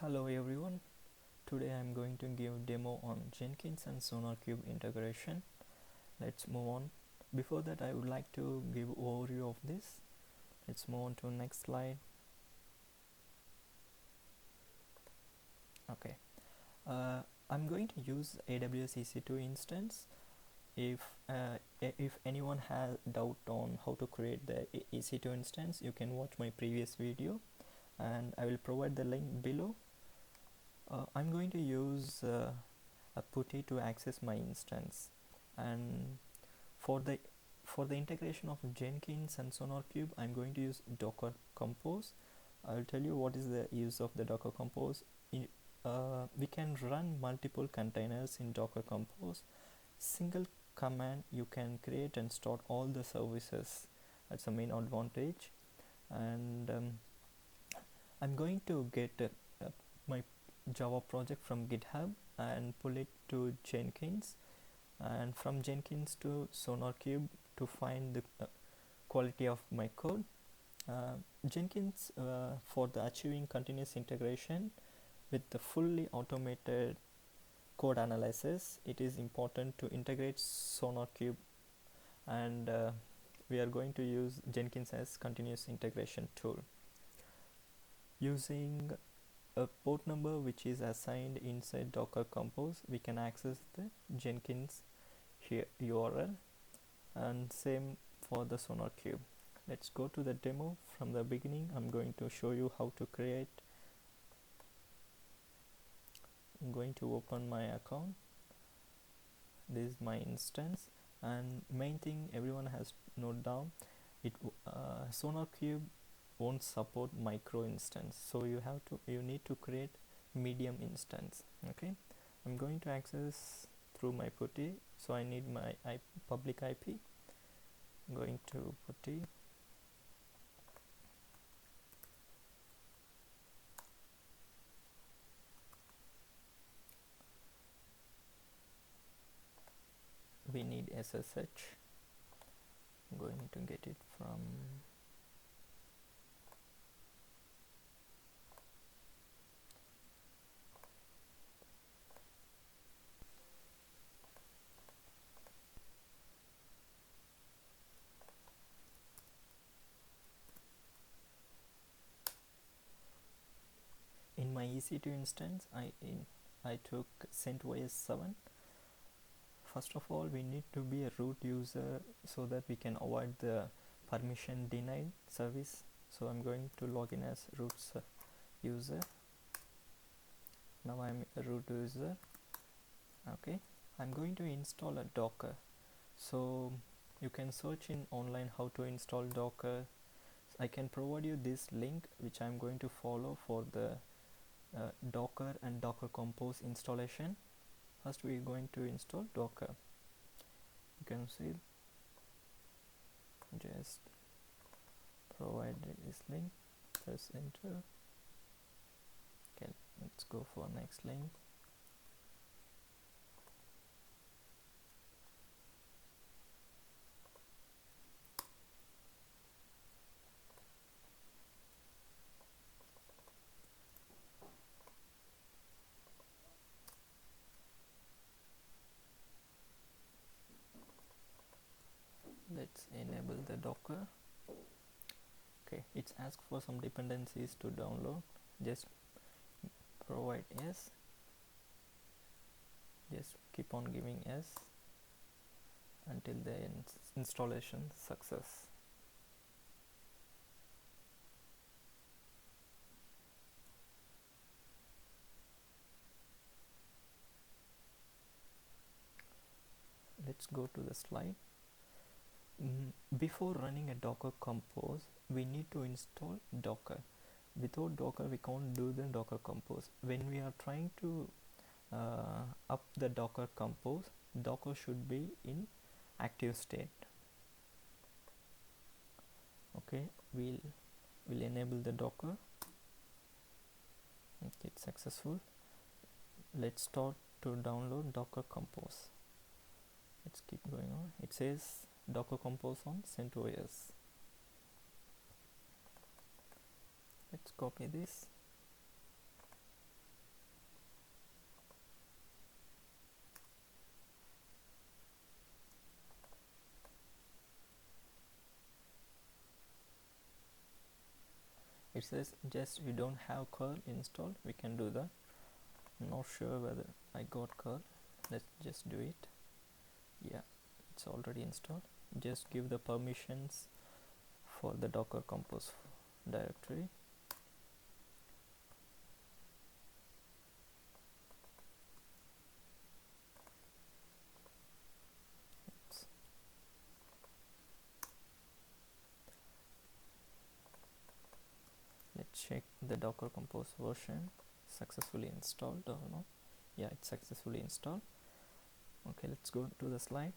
Hello everyone, today I'm going to give demo on Jenkins and SonarQube integration. Let's move on. Before that I would like to give overview of this. Let's move on to next slide. Okay, I'm going to use AWS EC-2 Instance. If anyone has doubt on how to create the EC2 instance, you can watch my previous video and I will provide the link below. I'm going to use a putty to access my instance, and for the integration of Jenkins and SonarQube, I'm going to use Docker Compose. I'll tell you what is the use of the Docker Compose. We can run multiple containers in Docker Compose. Single command you can create and start all the services. That's the main advantage. And I'm going to get my Java project from GitHub and pull it to Jenkins, and from Jenkins to SonarQube to find the quality of my code. Jenkins for the achieving continuous integration with the fully automated code analysis, it is important to integrate SonarQube, and we are going to use Jenkins as continuous integration tool. Using a port number which is assigned inside Docker Compose, we can access the Jenkins here URL, and same for the SonarQube. Let's go to the demo from the beginning. I'm going to show you how to create. I'm going to open my account. This is my instance, and main thing everyone has to note down, SonarQube won't support micro instance, so you need to create medium instance. Okay, I'm going to access through my putty, so I need my public IP. I'm going to putty, we need SSH. I'm going to get it from in my EC2 instance. I took CentOs7. First of all, we need to be a root user so that we can avoid the permission denied service. So I'm going to log in as root user. Now I'm a root user. Okay, I'm going to install a Docker. So you can search in online how to install Docker. I can provide you this link which I'm going to follow for the Docker and Docker Compose installation. First we're going to install Docker. You can see, just provide this link, press enter. Okay, let's go for next link. Let's enable the Docker. Okay, it's asked for some dependencies to download. Just provide yes. Just keep on giving yes until the installation success. Let's go to the slide. Before running a Docker Compose, we need to install Docker. Without Docker, we can't do the Docker Compose. When we are trying to up the Docker Compose, Docker should be in active state. Okay, we'll enable the Docker. Okay, it's successful. Let's start to download Docker Compose. Let's keep going on. It says Docker Compose on CentOS. Let's copy this. It says just you don't have curl installed. We can do that. Not sure whether I got curl. Let's just do it. Yeah, it's already installed. Just give the permissions for the Docker Compose directory. Oops. Let's check the Docker Compose version successfully installed or not. Yeah, it's successfully installed. Okay, let's go to the slide.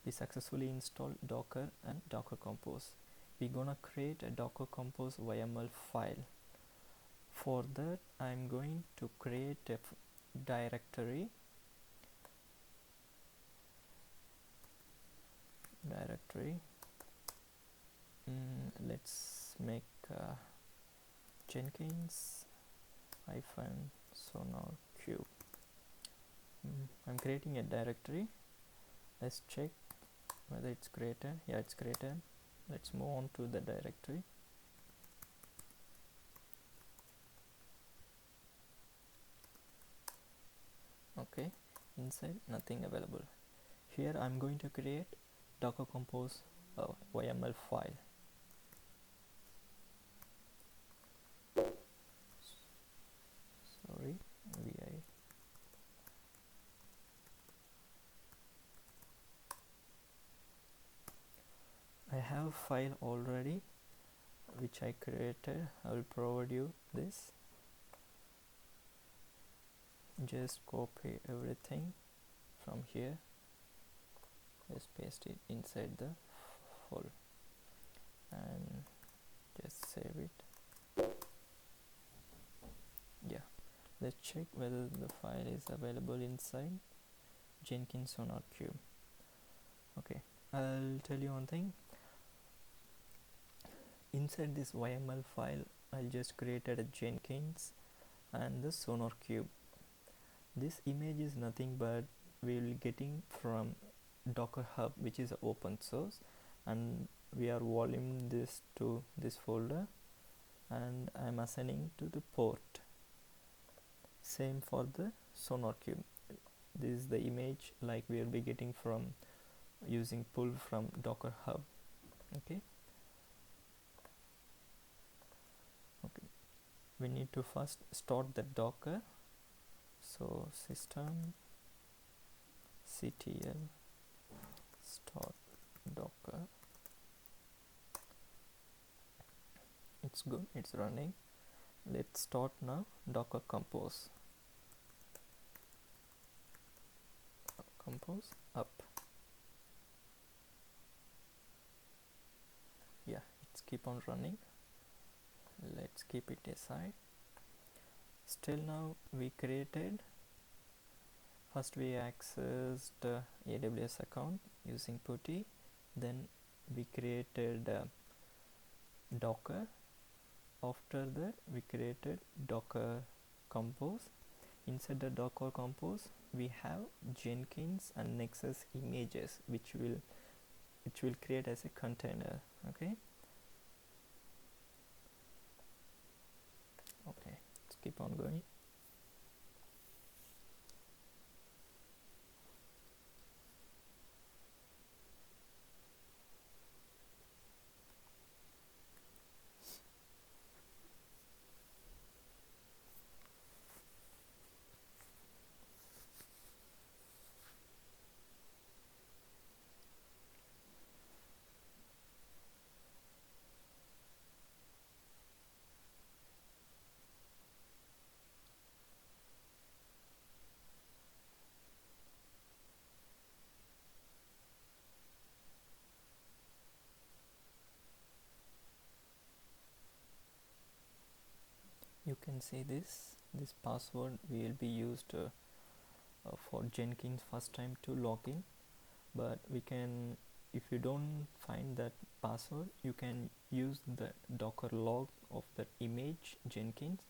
We successfully installed Docker and Docker Compose. We're gonna create a Docker Compose YML file. For that, I'm going to create a directory. Let's make Jenkins hyphen SonarQube. I'm creating a directory. Let's check whether it's created. Yeah, it's created. Let's move on to the directory. Okay, inside nothing available. Here I'm going to create Docker Compose YML file. Sorry, vi. I have a file already which I created. I will provide you this. Just copy everything from here. Just paste it inside the folder and just save it. Yeah, let's check whether the file is available inside Jenkins SonarQube. Okay, I'll tell you one thing. Inside this YML file, I'll just created a Jenkins and the SonarQube. This image is nothing but we will getting from Docker Hub, which is open source, and we are volume this to this folder, and I'm assigning to the port. Same for the SonarQube. This is the image like we will be getting from using pull from Docker Hub. Okay. We need to first start the Docker. So system ctl start Docker. It's good, it's running. Let's start now Docker Compose. Compose up. Yeah, it's keep on running. Let's keep it aside. Still now we created, first we accessed AWS account using putty, then we created Docker. After that we created Docker Compose. Inside the Docker Compose we have Jenkins and Nexus images which will create as a container. Okay, let's keep on going. You can see this password will be used for Jenkins first time to log in, but we can, if you don't find that password, you can use the Docker log of that image Jenkins.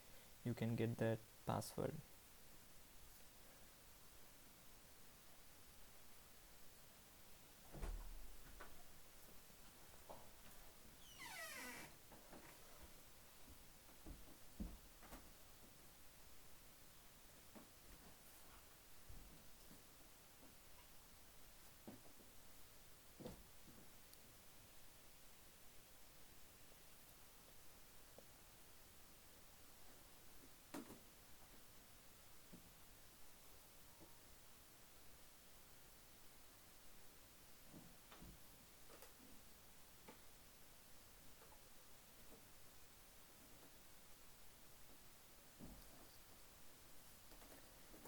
You can get that password.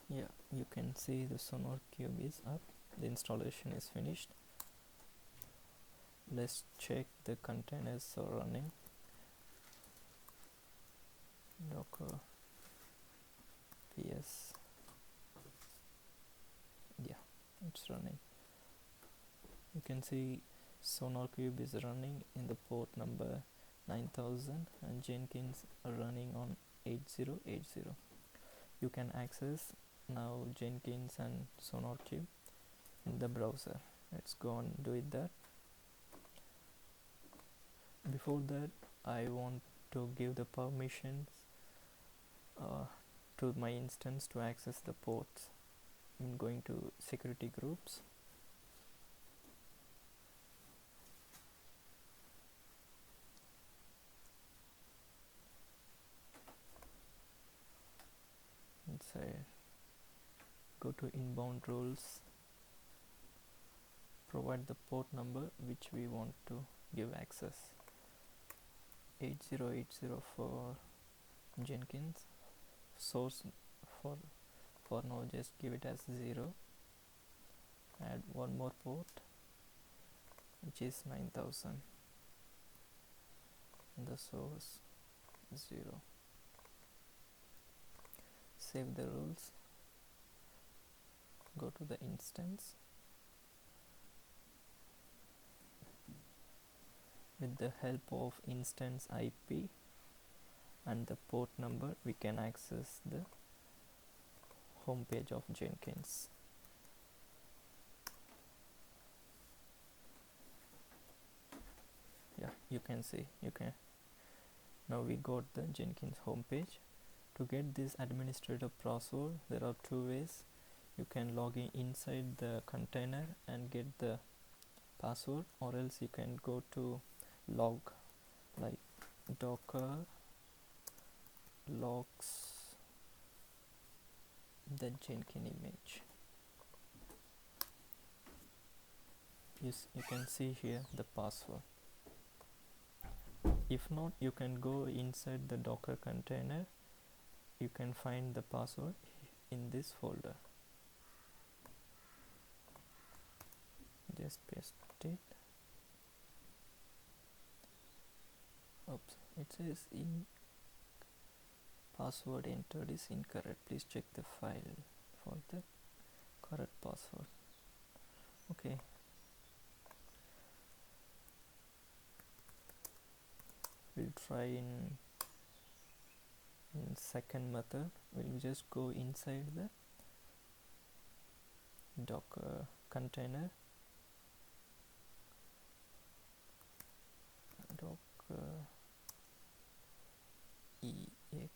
Yeah, you can see the SonarQube is up. The installation is finished. Let's check the containers are running. Docker ps. Yeah, it's running. You can see SonarQube is running in the port number 9000 and Jenkins are running on 8080. You can access now Jenkins and SonarQube in the browser. Let's go and do it that. Before that, I want to give the permissions to my instance to access the ports. I'm going to security groups. And say go to inbound rules, provide the port number which we want to give access. 8080 for Jenkins. Source for now just give it as 0. Add one more port which is 9000 and the source 0. Save the rules, go to the instance. With the help of instance IP and the port number, we can access the home page of Jenkins. Yeah, you can see, now we got the Jenkins home page. To get this administrator password, there are two ways. You can log in inside the container and get the password, or else you can go to log, like docker logs the Jenkins image. You can see here the password. If not, you can go inside the Docker container. You can find the password in this folder. Just paste it. Oops, it says in password entered is incorrect. Please check the file for the correct password. Okay. We'll try in second method. We'll just go inside the Docker container, Docker exec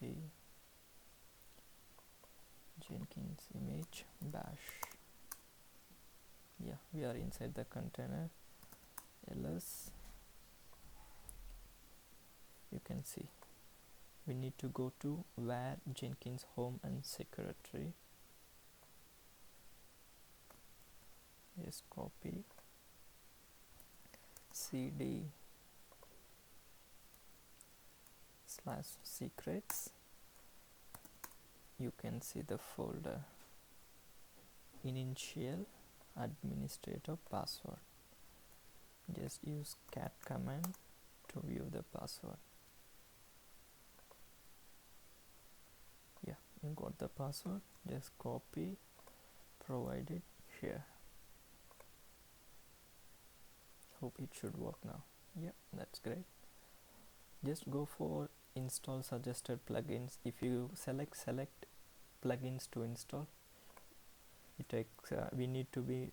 -it Jenkins image bash. Yeah, we are inside the container. ls, you can see we need to go to where Jenkins home and secretary. Just copy cd/secrets. You can see the folder initial administrator password. Just use cat command to view the password. Yeah, you got the password. Just copy, provide it here. Hope it should work now. Yeah, that's great. Just go for install suggested plugins. If you select plugins to install, it takes we need to be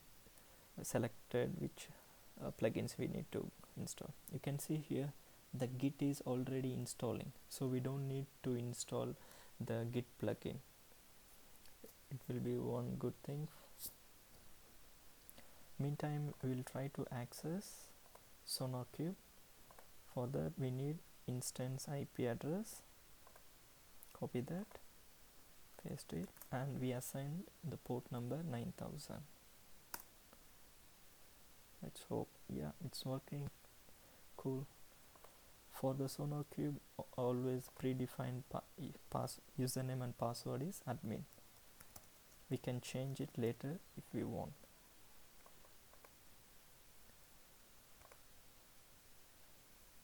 selected which plugins we need to install. You can see here the Git is already installing, so we don't need to install the Git plugin. It will be one good thing. Meantime, we'll try to access SonarQube. For that, we need instance IP address. Copy that, paste it, and we assign the port number 9000. Let's hope. Yeah, it's working. Cool. For the SonarQube, always predefined username and password is admin. We can change it later if we want.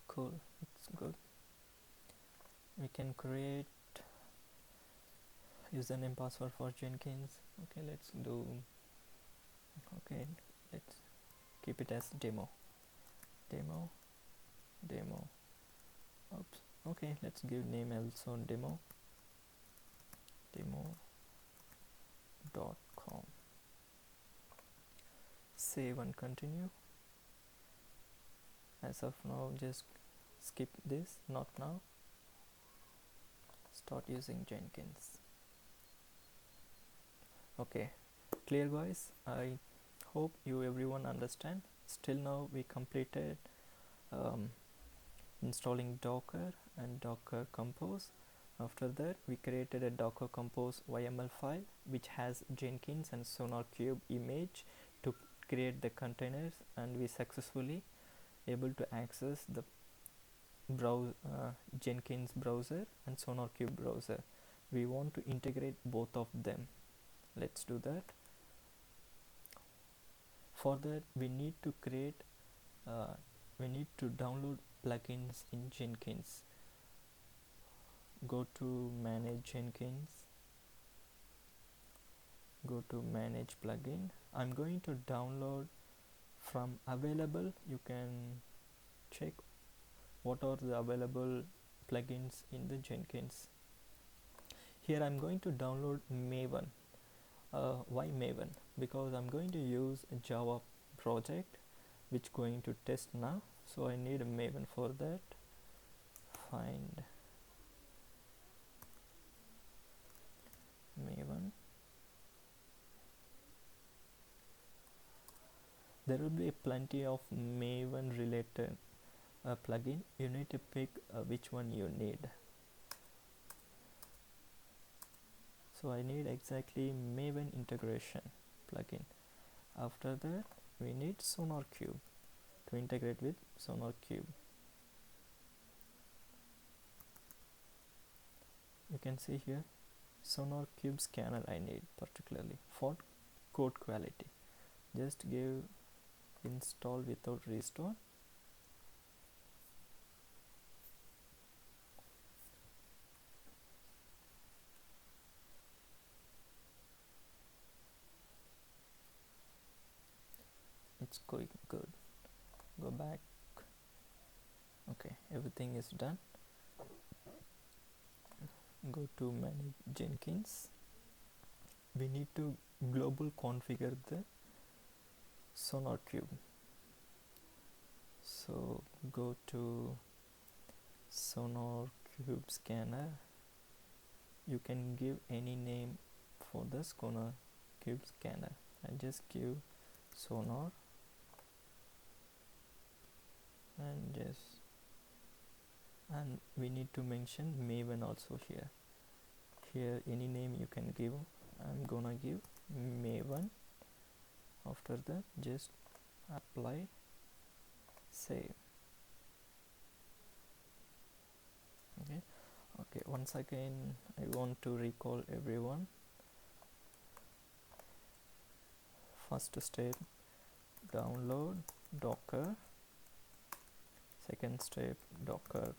Cool, it's good. We can create username password for Jenkins. Okay, let's keep it as demo. Oops. Okay, let's give name also demo.com. Save and continue. As of now, just skip this, not now. Start using Jenkins. Okay, clear guys? I hope you everyone understand. Still now we completed installing Docker and Docker Compose. After that we created a Docker Compose YML file which has Jenkins and SonarQube image to create the containers, and we successfully able to access the Jenkins browser and SonarQube browser. We want to integrate both of them. Let's do that. For that we need to download plugins in Jenkins. Go to manage Jenkins, go to manage plugin. I'm going to download from available. You can check what are the available plugins in the Jenkins. Here I'm going to download Maven. Why Maven? Because I'm going to use a Java project which going to test now, so I need a Maven. For that, find Maven. There will be plenty of Maven related plugin. You need to pick which one you need. So I need exactly Maven integration plugin. After that we need SonarQube to integrate with SonarQube. You can see here SonarQube scanner I need particularly for code quality. Just give install without restore. It's going good. Go back. Okay, everything is done. Go to manage Jenkins. We need to global configure the SonarQube. So go to SonarQube scanner. You can give any name for the SonarQube scanner. I just give Sonar and we need to mention Maven also here. Here any name you can give. I'm gonna give Maven. After that just apply, save. Okay, once again I want to recall everyone. First step, download Docker. Second step, Docker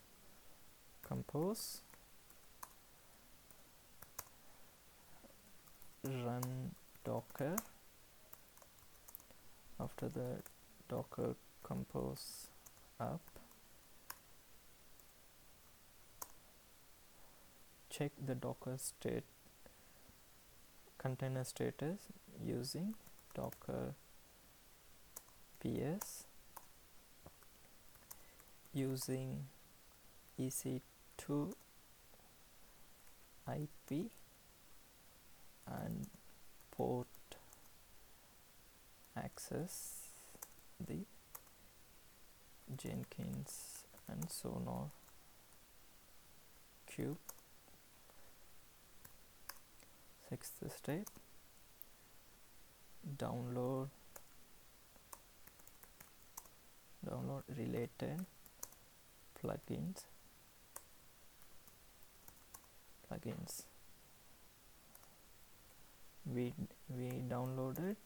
Compose. Run Docker. After that, Docker Compose up. Check the Docker state container status using Docker PS using EC-2 IP and port access the Jenkins and SonarQube. Sixth step, download related plugins, we downloaded.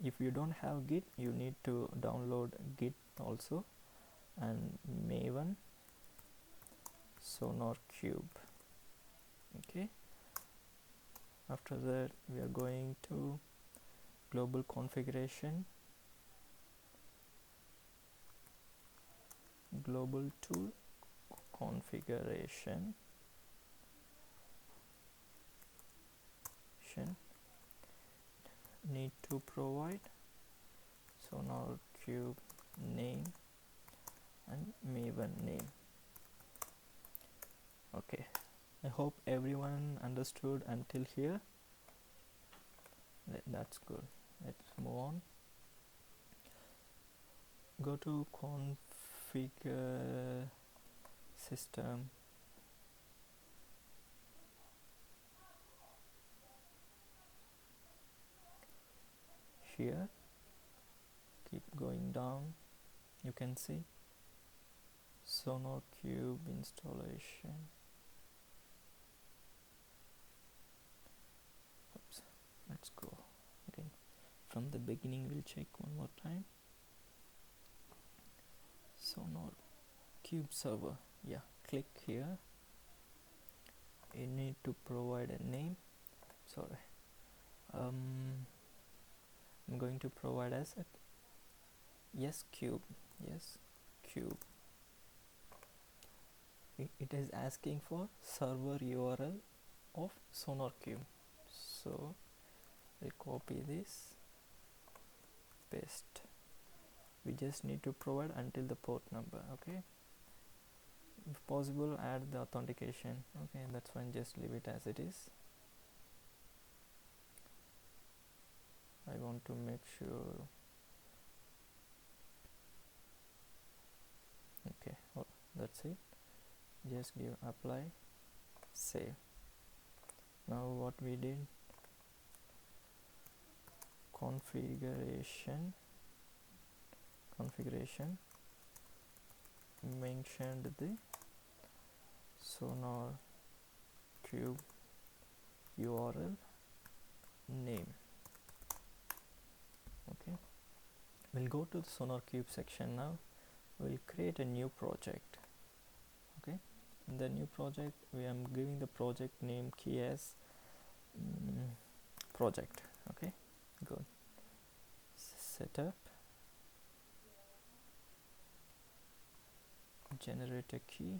If you don't have Git, you need to download Git also, and Maven, SonarQube. Okay, after that we are going to global configuration, global tool configuration, need to provide SonarQube name and Maven name. Okay, I hope everyone understood until here. That's good. Let's move on. Go to configure system, here, keep going down, you can see SonarQube installation. Oops. Let's go again from the beginning. We'll check one more time. SonarQube server, yeah, click here. You need to provide a name. Sorry, I'm going to provide as a cube. It is asking for server URL of SonarQube, so I'll copy this, paste. We just need to provide until the port number. Okay, if possible add the authentication. Okay, that's fine, just leave it as it is. I want to make sure. Okay, oh, that's it. Just give apply, save. Now what we did, configuration, mentioned the SonarQube URL name. Okay, we'll go to the SonarQube section now. We'll create a new project. Okay, in the new project we am giving the project name key as project. Okay, good. Setup, generate a key,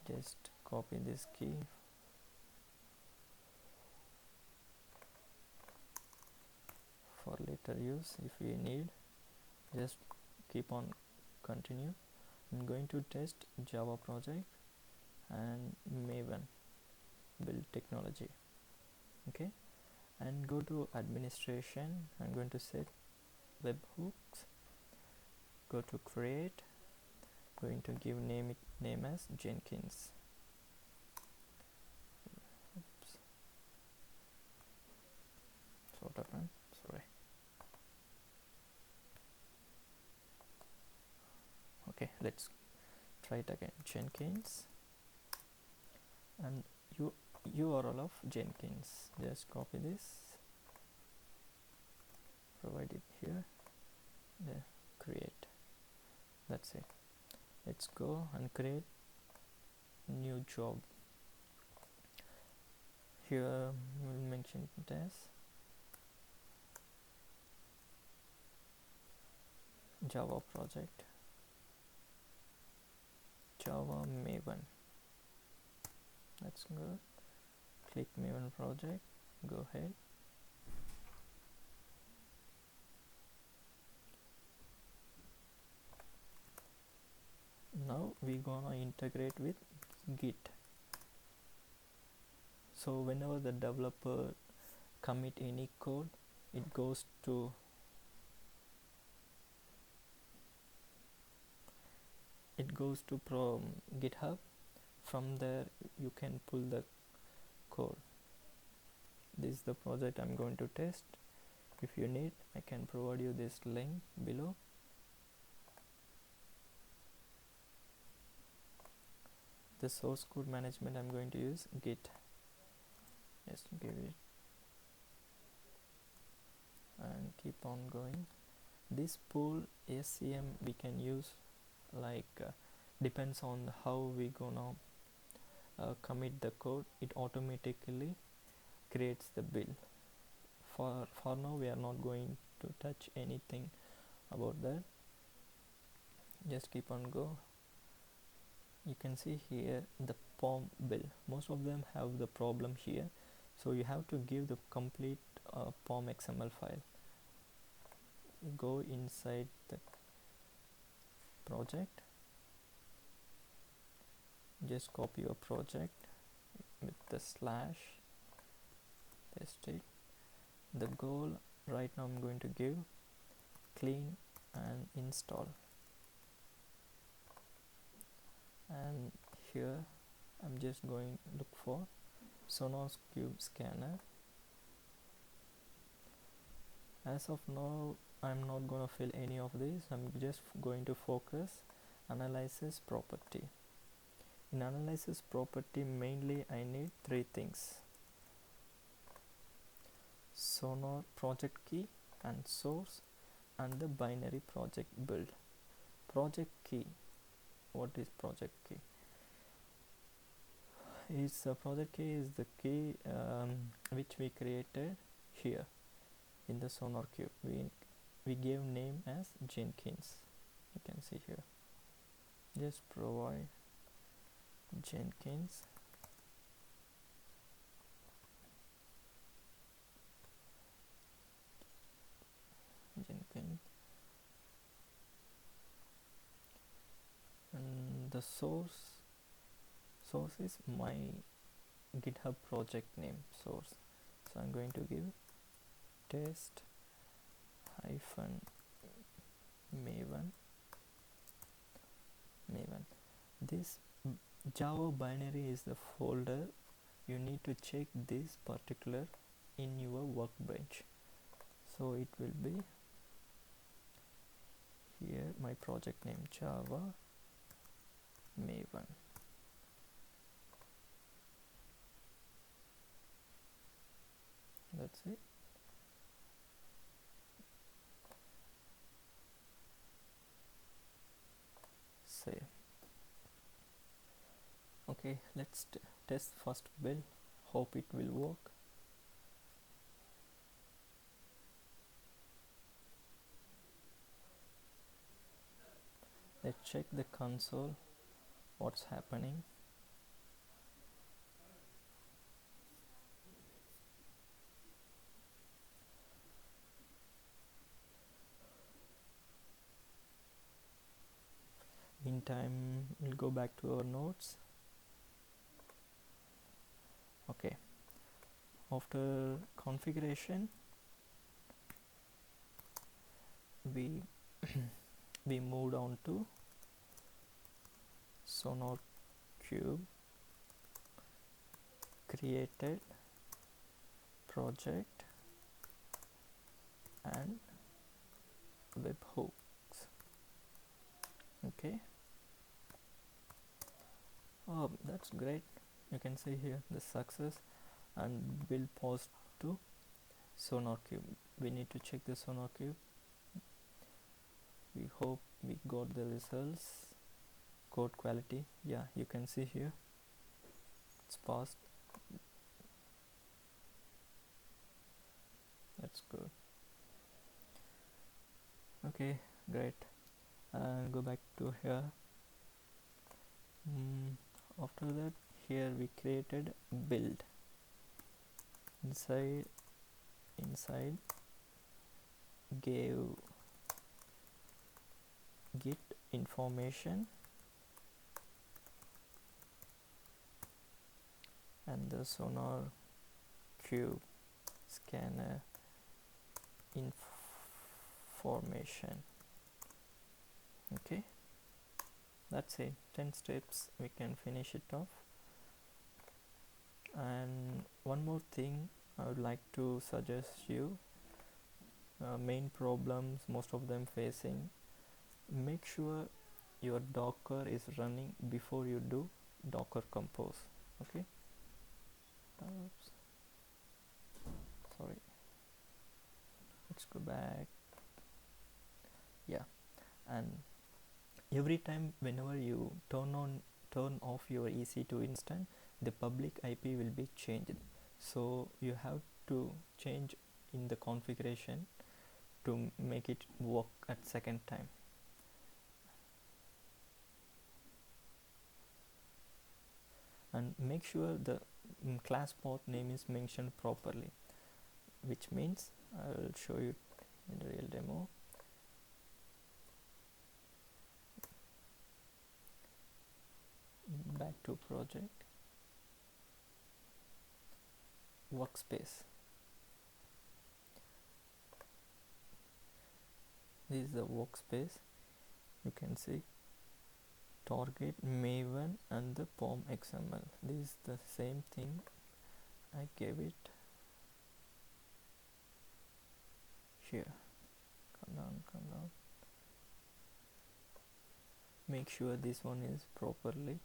just copy this key for later use if we need. Just keep on continue. I'm going to test Java project and Maven build technology. Okay, and go to administration. I'm going to set webhooks, go to create, going to give name as Jenkins. Oops. So what happened? Sorry. Okay, let's try it again. Jenkins and URL of Jenkins. Just copy this, provide it here, there, create. That's it. Let's go and create new job. Here we'll mention it as Java project, Java Maven. That's good. Click Maven project, go ahead. Now we gonna integrate with Git. So whenever the developer commit any code, it goes to GitHub. From there you can pull the code. This is the project I'm going to test. If you need, I can provide you this link below. the source code management, I'm going to use git. Just give it and keep on going. This pool SCM we can use depends on how we gonna commit the code. It automatically creates the build. For now we are not going to touch anything about that. Just keep on go. You can see here the POM build. Most of them have the problem here, so you have to give the complete POM XML file. Go inside the project, just copy your project with the slash, paste it. The goal right now I'm going to give clean and install, and here I'm just going to look for SonarQube scanner. As of now I'm not going to fill any of these. I'm just going to focus analysis property. In analysis property mainly I need three things: sonar project key and source and the binary project build. Project key, what is project key? Is project key is the key which we created here in the SonarQube. We gave name as Jenkins. You can see here. Just provide Jenkins. And the source is my GitHub project name source. So I'm going to give test -maven. This Java binary is the folder. You need to check this particular in your workbench. So it will be here my project name Java Maven. That's it. Save. Okay, let's test first build. Hope it will work. Let's check the console, what's happening. Meantime, we'll go back to our notes. Okay, after configuration we we moved on to SonarQube, created project and webhooks. Okay, oh, that's great. You can see here the success and build post to SonarQube. We need to check the SonarQube. We hope we got the results. Code quality, yeah, you can see here it's passed. That's good. Okay, great. Go back to here. After that, here we created build. Inside gave git information and the SonarQube scanner information. Okay, that's it. 10 steps, we can finish it off. And one more thing I would like to suggest you, main problems most of them facing, make sure your Docker is running before you do docker compose. Okay. Oops. Sorry, let's go back. Yeah, and every time whenever you turn off your EC2 instance, the public IP will be changed, so you have to change in the configuration to make it work at second time. And make sure the class path name is mentioned properly, which means I will show you in the real demo. Back to project, workspace. This is the workspace. You can see target, Maven, and the POM XML. This is the same thing I gave it here. Come down. Make sure this one is properly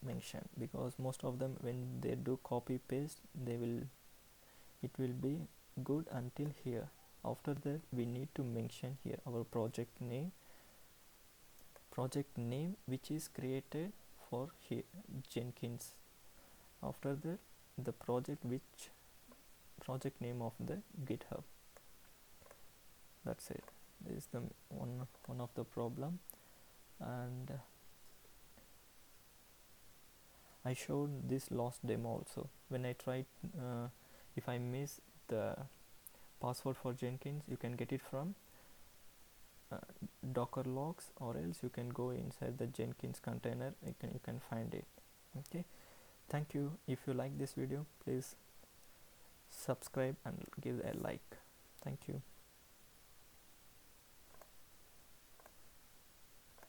mentioned, because most of them, when they do copy paste, it will be good until here. After that, we need to mention here our project name which is created for here, Jenkins. After that, the project name of the GitHub. That's it. This is the one of the problem. And I showed this last demo also. When I tried, if I miss the password for Jenkins, you can get it from Docker logs, or else you can go inside the Jenkins container. You can find it. Okay, thank you. If you like this video, please subscribe and give a like. Thank you.